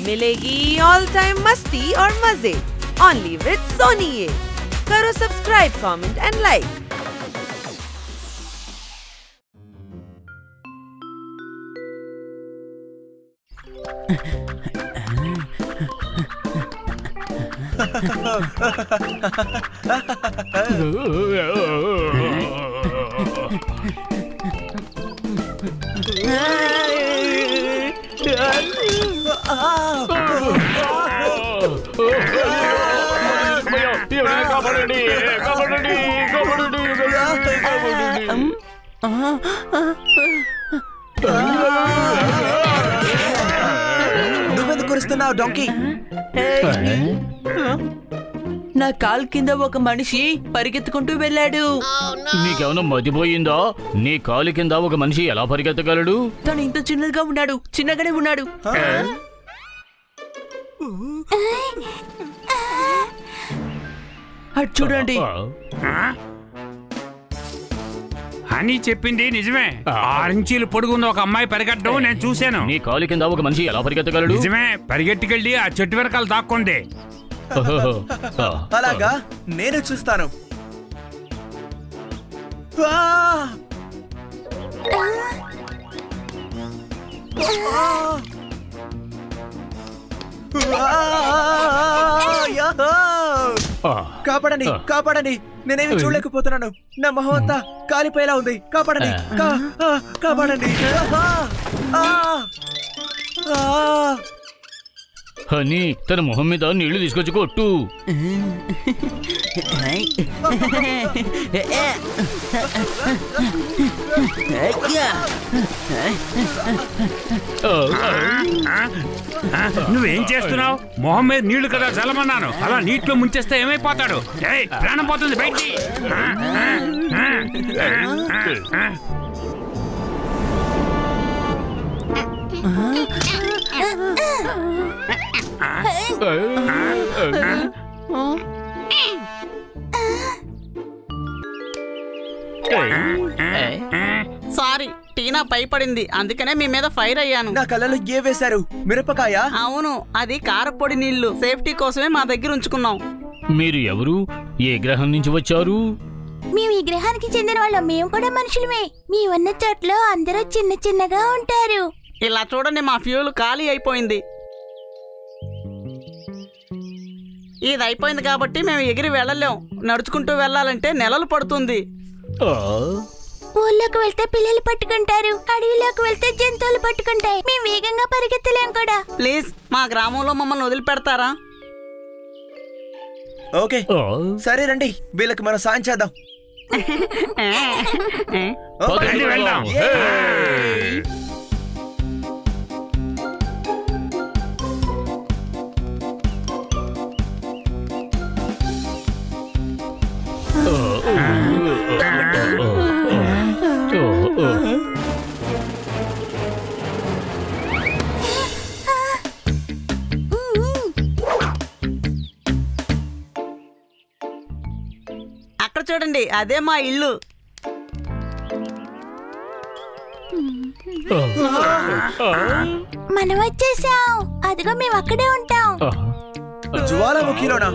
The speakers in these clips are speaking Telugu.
मिलेगी ऑल टाइम मस्ती और मजे ओनली विद सोनी ये। करो सब्सक्राइब, कमेंट एंड लाइक। నువ్వెందుకు కురుస్తున్నావు డాంకీ? నా కాల్ కింద ఒక మనిషి పరిగెత్తుకుంటూ వెళ్ళాడు. నీకేమన్నా మతిపోయిందా? నీ కాలు కింద ఒక మనిషి ఎలా పరిగెత్తగలడు? తను ఇంత చిన్నగా ఉన్నాడు, చిన్నగానే ఉన్నాడు. అటు చూడండి. అని చెప్పింది నిజమే. 6 ఇంచీలు పొడుగున్న ఒక అమ్మాయి పరిగెట్టడం నేను చూశాను. నీ కాలు కింద ఒక మనిషి ఎలా పరిగెత్తగలడు? నిజమే, పరిగెట్టుకెళ్ళి ఆ చెట్టు వెనకాల దాక్కుంది. అలాగా, నేను చూస్తాను. కాపాడండి, కాపాడండి, నేనేమి చూడలేకపోతున్నాను. నా మొహం అంతా కాలిపోయేలా ఉంది. కాపాడండి, కాపాడండి. హనీ, తన మొహం మీద నీళ్లు తీసుకొచ్చి కొట్టు. నువ్వేం చేస్తున్నావు? మొహం మీద నీళ్లు కదా చల్లమన్నాను. అలా నీటిలో ముంచేస్తే ఏమైపోతాడు? ప్రాణం పోతుంది బయటికి. సారీ, టీనా భయపడింది, అందుకనే మీ మీద ఫైర్ అయ్యాను. నా కళ్ళలో ఏ వేశారు? మిరపకాయ? అవును, అది కారపొడి నీళ్లు. సేఫ్టీ కోసమే మా దగ్గర ఉంచుకున్నాం. మీరు ఎవరు? ఏ గ్రహం నుంచి వచ్చారు? మేము ఈ గ్రహానికి చెందిన వాళ్ళం. మేము కూడా మనుషులమే. మీ ఉన్న చోట్లో అందరూ చిన్న చిన్నగా ఉంటారు. ఇలా చూడండి, మా ఫ్యూల్ ఖాళీ అయిపోయింది. ఇది అయిపోయింది కాబట్టి మేము ఎగిరి వెళ్ళలేం. నడుచుకుంటూ వెళ్ళాలంటే నెలలు పడుతుంది. ఊళ్ళోకి వెళ్తే పిల్లలు పట్టుకుంటారు, అడవిలోకి వెళ్తే జంతువులు పట్టుకుంటాయి. మేము వేగంగా పరిగెత్తలేం కూడా. ప్లీజ్, మా గ్రామంలో మమ్మల్ని వదిలిపెడతారా? ఓకే, సరే రండి, వీళ్ళకి మనం సాయం చేద్దాం. వెళ్దాం. అక్కడ చూడండి, అదే మా ఇల్లు. మనం వచ్చేసాం. అదిగో మేము అక్కడే ఉంటాం. జ్వాలాముఖిలోనా?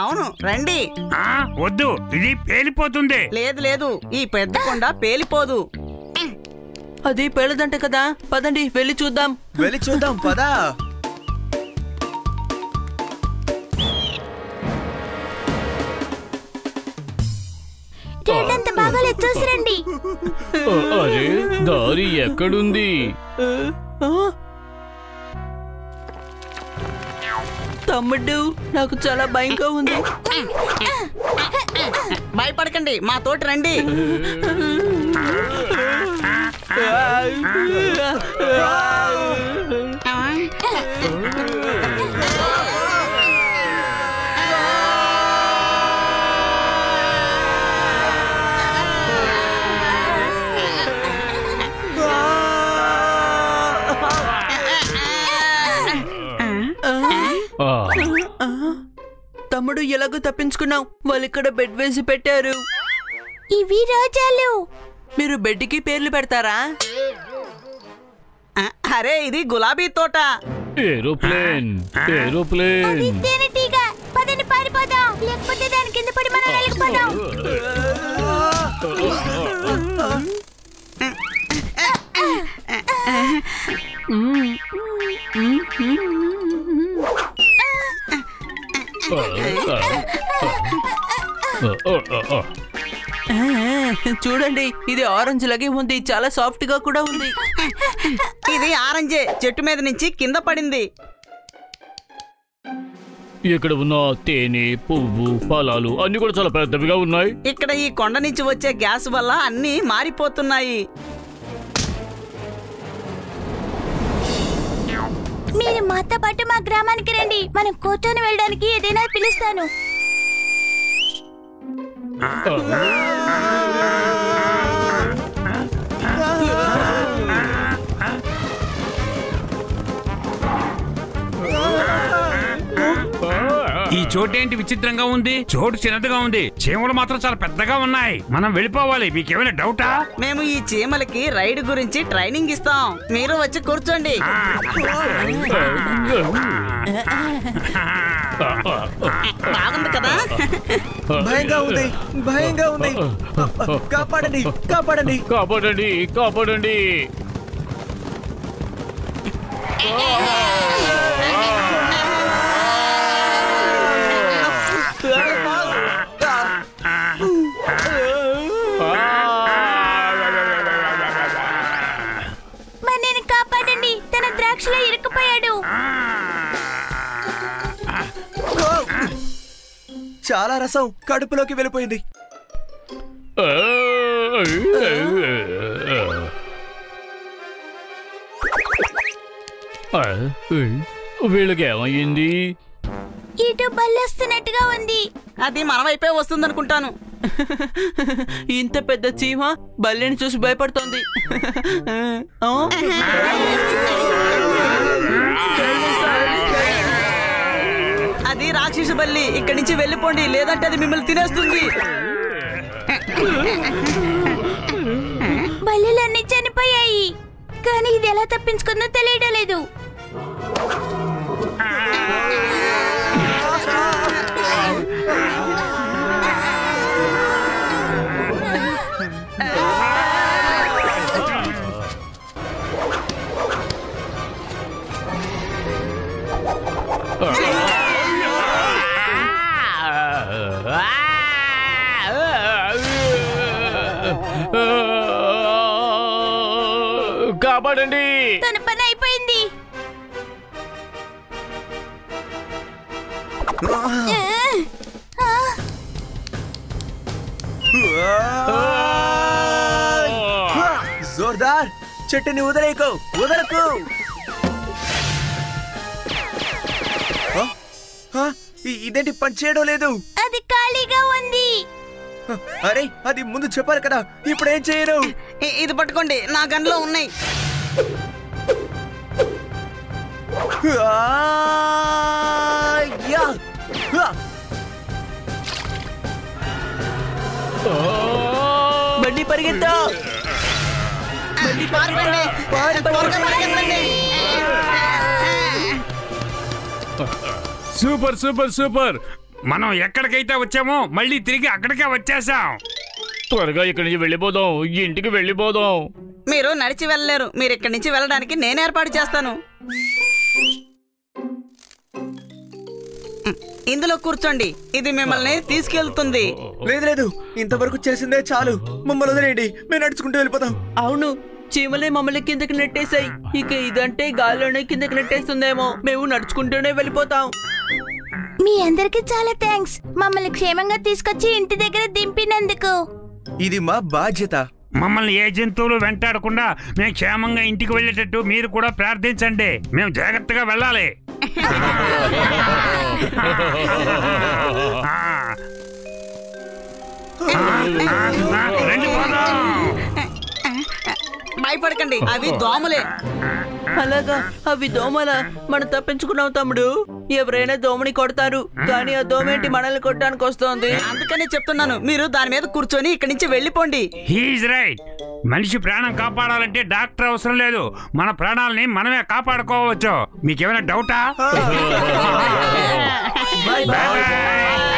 అవును, రండి. వద్దు, ఇది పేలిపోతుంది. లేదు లేదు, ఈ పెద్ద కొండ పేలిపోదు. అది పేలదంట కదా. పదండి, వెళ్ళి చూద్దాం. వెళ్ళి చూద్దాం, పదా. అంత బాగాలేదు, చూసిరండి. అరే, దారి ఎక్కడుంది? తమ్ముడు, నాకు చాలా భయంగా ఉంది. భయపడకండి, మా తోటి రండి. తమ్ముడు, ఎలాగో తప్పించుకున్నావు. వాళ్ళు ఇక్కడ బెడ్ వేసి పెట్టారు. ఇవి రోజాలు. మీరు బెడ్కి పేర్లు పెడతారా? అరే ఇది గులాబీ తోట. ఏరోప్లేన్ అది ఏరోప్లేన్ తేనెటీగ. పదండి పారిపోదాం, లేకపోతే దాని కింద పడి మనం నలిగిపోతాం. చూడండి, ఇది ఆరెంజ్ లాగే ఉంది, చాలా సాఫ్ట్ గా కూడా ఉంది. ఇది ఆరెంజే, చెట్టు మీద నుంచి కింద పడింది. ఇక్కడ ఉన్న తేనె, పువ్వు, ఫలాలు అన్ని కూడా చాలా పెద్దవిగా ఉన్నాయి. ఇక్కడ ఈ కొండ నుంచి వచ్చే గ్యాస్ వల్ల అన్ని మారిపోతున్నాయి. మీరు మాతో పాటు మా గ్రామానికి రండి, మనం కూర్చొని వెళ్ళడానికి ఏదైనా పిలుస్తాను. ఈ చోటేంటి విచిత్రంగా ఉంది? చోటు చిన్నదిగా ఉంది, చీమలు మాత్రం చాలా పెద్దగా ఉన్నాయి. మనం వెళ్ళిపోవాలి. మీకేమైనా డౌటా? మేము ఈ చీమలకి రైడ్ గురించి ట్రైనింగ్ ఇస్తాం, మీరు వచ్చి కూర్చోండి. బాగుంది కదా? భయంగా ఉంది, భయంగా ఉంది. కాపాడండి, కాపాడండి. కాపాడండి కాపాడండి. మరి నేను కాపాడండి, తన ద్రాక్షలో ఇరుక్కుపోయాడు. చాలా రసం కడుపులోకి వెళ్ళిపోయింది. వీళ్ళకి ఏమయ్యింది? ఇటు బల్లొస్తున్నట్టుగా ఉంది. అది మన వైపే వస్తుందనుకుంటాను. ఇంత పెద్ద చీమ బల్లిని చూసి భయపడుతోంది. అది రాక్షస బల్లి, ఇక్కడి నుంచి వెళ్ళిపోండి, లేదంటే అది మిమ్మల్ని తినేస్తుంది. బల్లులన్నీ చనిపోయాయి, కానీ ఇది ఎలా తప్పించుకుందో తెలియడం లేదు. కాపాడండి. తన పని అయిపోయింది. జోర్దార్, చెట్టుని వదిలేకు, వదలకు. ఇదేంటి పని చేయడం లేదు? అది ఖాళీగా ఉంది. అరే, అది ముందు చెప్పాలి కదా. ఇప్పుడు ఏం చేయను? ఇది పట్టుకోండి, నా గన్లో ఉన్నాయి. బండి పరిగెత్తా. Super super super. మనం ఎక్కడికైతే వచ్చామో మళ్ళీ తిరిగి అక్కడికే వచ్చేసాం. త్వరగా ఇక్కడి నుంచి వెళ్ళిపోదాం, ఇంటికి వెళ్ళిపోదాం. మీరు నడిచి వెళ్ళలేరు, మీరు ఇక్కడి నుంచి వెళ్ళడానికి నేను ఏర్పాటు చేస్తాను. ఇందులో కూర్చోండి, ఇది మిమ్మల్ని తీసుకెళ్తుంది. లేదు లేదు, ఇంతవరకు చేసిందే చాలు. మమ్మల్ని వదిలేయండి, మేము నడుచుకుంటూ వెళ్ళిపోతాం. అవును, చీమలే మమ్మల్ని కిందకి నెట్టేశాయి. ఇక ఇదంటే గాల్లోనే కిందకి నెట్టేస్తుందేమో. మేము నడుచుకుంటూనే వెళ్ళిపోతాం. మీ అందరికి చాలా థ్యాంక్స్, మమ్మల్ని క్షేమంగా తీసుకొచ్చి ఇంటి దగ్గర దింపినందుకు. ఇది మా బాధ్యత. మమ్మల్ని ఏ జంతువులు వెంటాడకుండా మేము క్షేమంగా ఇంటికి వెళ్ళేటట్టు మీరు కూడా ప్రార్థించండి. మేము జాగ్రత్తగా వెళ్ళాలి. భయపడకండి, అవి దోమలే. అలాగా, అవి దోమల? మనం తప్పించుకున్నాం తమ్ముడు. ఎవరైనా దోమని కొడతారు, కానీ ఆ దోమేంటి మనల్ని కొట్టడానికి వస్తోంది. అందుకనే చెప్తున్నాను, మీరు దాని మీద కూర్చొని ఇక్కడి నుంచి వెళ్ళిపోండి. He is right. మనిషి ప్రాణం కాపాడాలంటే డాక్టర్ అవసరం లేదు, మన ప్రాణాలని మనమే కాపాడుకోవచ్చు. మీకేమైనా డౌటా? Bye bye.